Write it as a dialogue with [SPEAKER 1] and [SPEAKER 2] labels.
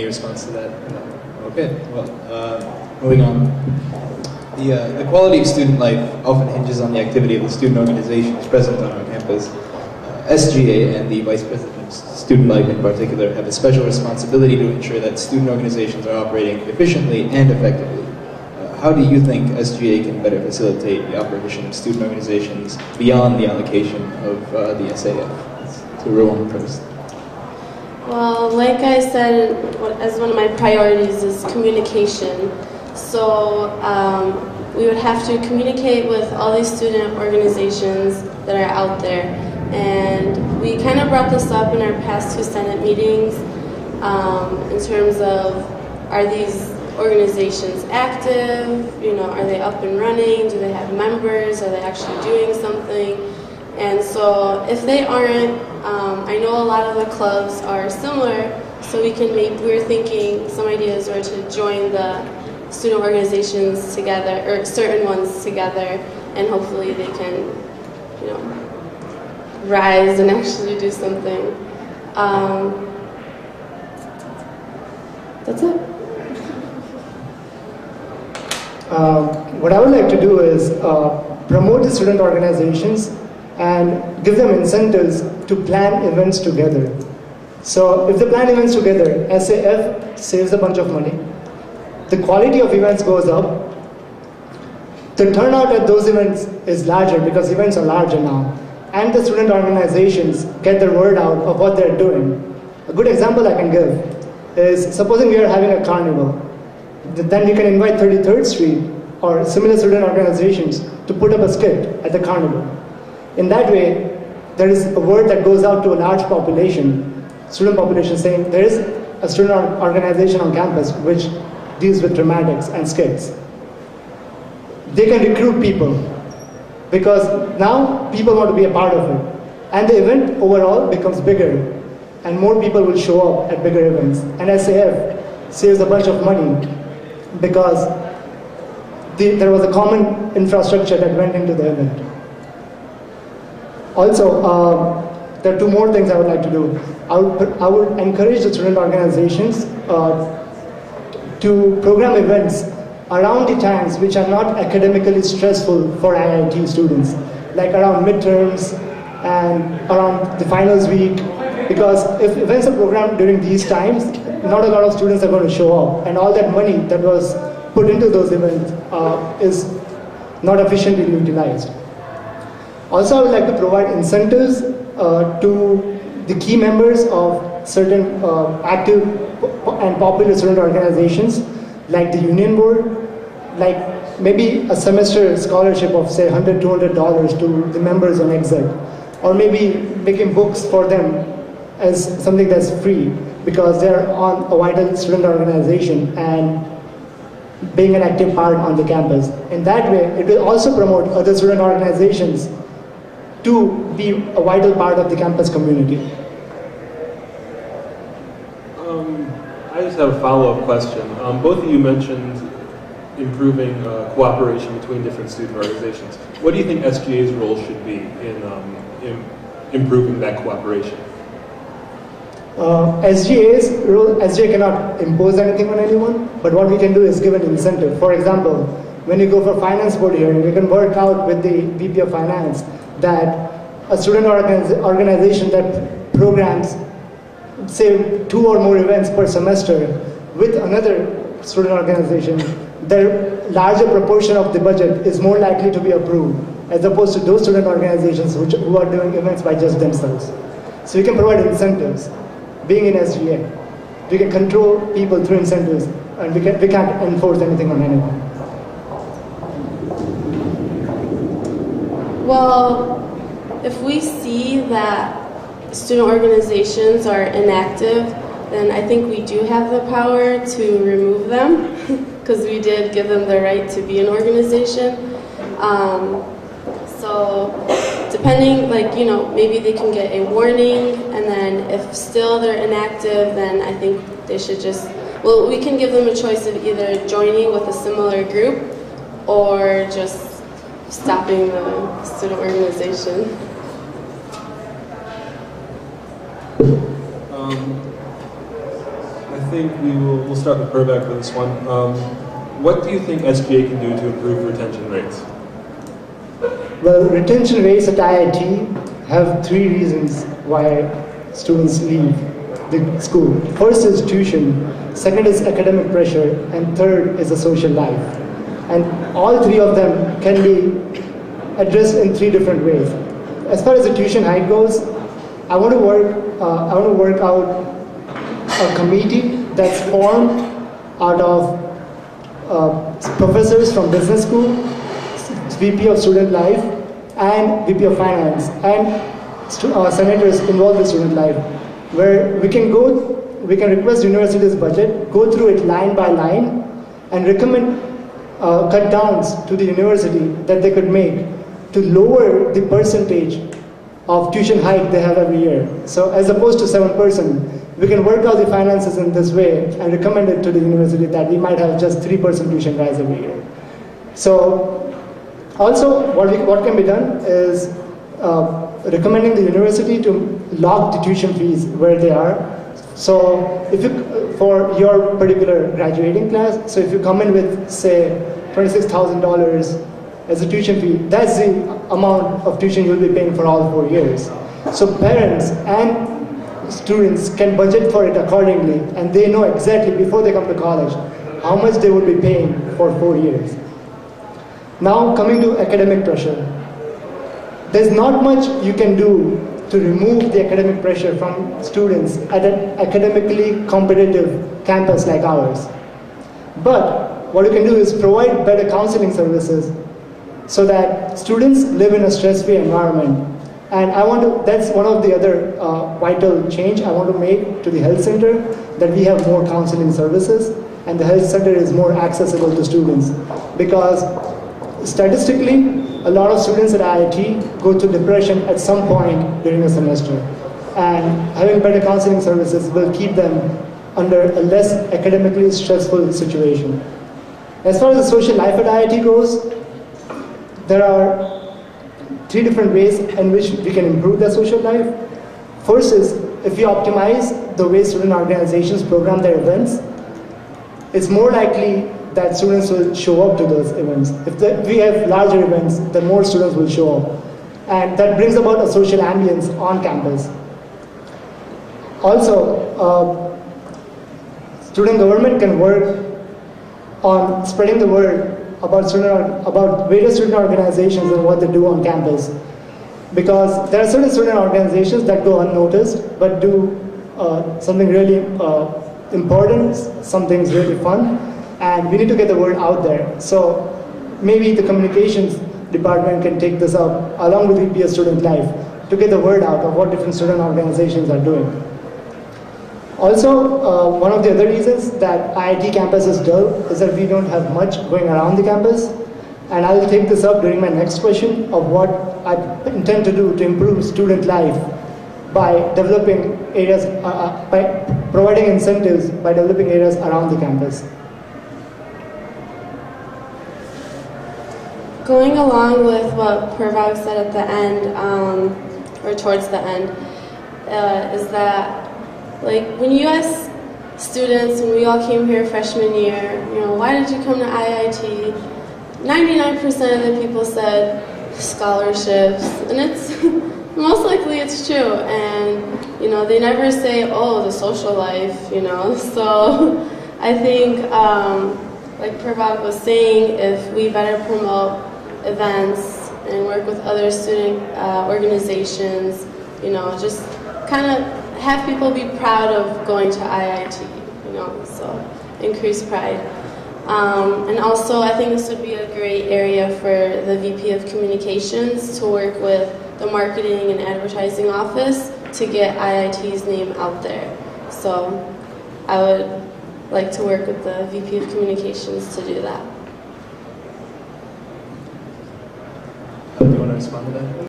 [SPEAKER 1] Any response to that? No. Okay, well, moving on. The quality of student life often hinges on the activity of the student organizations present on our campus. SGA and the Vice President of Student Life in particular have a special responsibility to ensure that student organizations are operating efficiently and effectively. How do you think SGA can better facilitate the operation of student organizations beyond the allocation of the SAF? To Rowan first.
[SPEAKER 2] Well, like I said, as one of my priorities is communication. So we would have to communicate with all these student organizations that are out there. And we kind of brought this up in our past 2 Senate meetings in terms of, are these organizations active? You know, are they up and running? Do they have members? Are they actually doing something? And so if they aren't, I know a lot of the clubs are similar, so we're thinking some ideas were to join the student organizations together, or certain ones together, and hopefully they can, you know, rise and actually do something. That's it.
[SPEAKER 3] What I would like to do is promote the student organizations and give them incentives to plan events together. So if they plan events together, SAF saves a bunch of money, the quality of events goes up, the turnout at those events is larger because events are larger now, and the student organizations get the word out of what they're doing. A good example I can give is, supposing we are having a carnival, then we can invite 33rd Street or similar student organizations to put up a skit at the carnival. In that way, there is a word that goes out to a large population, student population, saying there is a student organization on campus which deals with dramatics and skits. They can recruit people because now people want to be a part of it. And the event overall becomes bigger and more people will show up at bigger events. And SAF saves a bunch of money because there was a common infrastructure that went into the event. Also, there are 2 more things I would like to do. I would encourage the student organizations to program events around the times which are not academically stressful for IIT students, like around midterms and around the finals week, because if events are programmed during these times, not a lot of students are going to show up, and all that money that was put into those events is not efficiently utilized. Also, I would like to provide incentives to the key members of certain active and popular student organizations, like the union board, like maybe a semester scholarship of say $100, $200 to the members on exit, or maybe making books for them as something that's free because they're on a vital student organization and being an active part on the campus. In that way, it will also promote other student organizations to be a vital part of the campus community.
[SPEAKER 4] I just have a follow-up question. Both of you mentioned improving cooperation between different student organizations. What do you think SGA's role should be in improving that cooperation?
[SPEAKER 3] SGA's role, SGA cannot impose anything on anyone, but what we can do is give an incentive. For example, when you go for finance board hearing, we can work out with the VP of Finance that a student organization that programs, say, 2 or more events per semester with another student organization, their larger proportion of the budget is more likely to be approved, as opposed to those student organizations who are doing events by just themselves. So we can provide incentives. Being in SGA, we can control people through incentives, and we can't enforce anything on anyone.
[SPEAKER 2] Well, if we see that student organizations are inactive, then I think we do have the power to remove them, because we did give them the right to be an organization. So depending, like, you know, maybe they can get a warning, and then if still they're inactive, then I think they should just, well, we can give them a choice of either joining with a similar group or just stopping the student organization.
[SPEAKER 1] I
[SPEAKER 4] think we'll start with Purvak for this one. What do you think SGA can do to improve retention rates?
[SPEAKER 3] Well, retention rates at IIT have 3 reasons why students leave the school. First is tuition, second is academic pressure, and third is the social life. And all 3 of them can be addressed in 3 different ways. As far as the tuition hike goes, I want to work out a committee that's formed out of professors from business school, VP of student life, and VP of finance, and senators involved in student life, where we can request university's budget, go through it line by line, and recommend cut downs to the university that they could make to lower the percentage of tuition hike they have every year. So as opposed to 7%, we can work out the finances in this way and recommend it to the university that we might have just 3% tuition rise every year. So also what can be done is recommending the university to lock the tuition fees where they are. So if you, for your particular graduating class, so if you come in with say $26,000 as a tuition fee, that's the amount of tuition you'll be paying for all 4 years. So parents and students can budget for it accordingly, and they know exactly before they come to college how much they would be paying for 4 years. Now coming to academic pressure. There's not much you can do to remove the academic pressure from students at an academically competitive campus like ours. But what you can do is provide better counseling services so that students live in a stress-free environment. And that's one of the other vital change I want to make to the health center, that we have more counseling services and the health center is more accessible to students. Because statistically, a lot of students at IIT go through depression at some point during a semester. And having better counseling services will keep them under a less academically stressful situation. As far as the social life at IIT goes, there are 3 different ways in which we can improve their social life. First is, if we optimize the way student organizations program their events, it's more likely that students will show up to those events. If we have larger events, then more students will show up. And that brings about a social ambience on campus. Also, student government can work on spreading the word about various student organizations and what they do on campus. Because there are certain student organizations that go unnoticed, but do something really important, something really fun, and we need to get the word out there. So maybe the communications department can take this up along with VP of Student Life to get the word out of what different student organizations are doing. Also, one of the other reasons that IIT campus is dull is that we don't have much going around the campus. And I'll take this up during my next question of what I intend to do to improve student life by developing areas, by providing incentives by developing areas around the campus.
[SPEAKER 2] Going along with what Purvak said at the end, or towards the end, is that like when you ask students, when we all came here freshman year, why did you come to IIT? 99% of the people said scholarships, and it's most likely it's true. And they never say, oh, the social life, So I think, like Purvak was saying, if we better promote events and work with other student organizations, just kind of have people be proud of going to IIT, so increase pride. And also, I think this would be a great area for the VP of Communications to work with the Marketing and Advertising Office to get IIT's name out there. So I would like to work with the VP of Communications to do that.
[SPEAKER 1] Do you want to respond to that?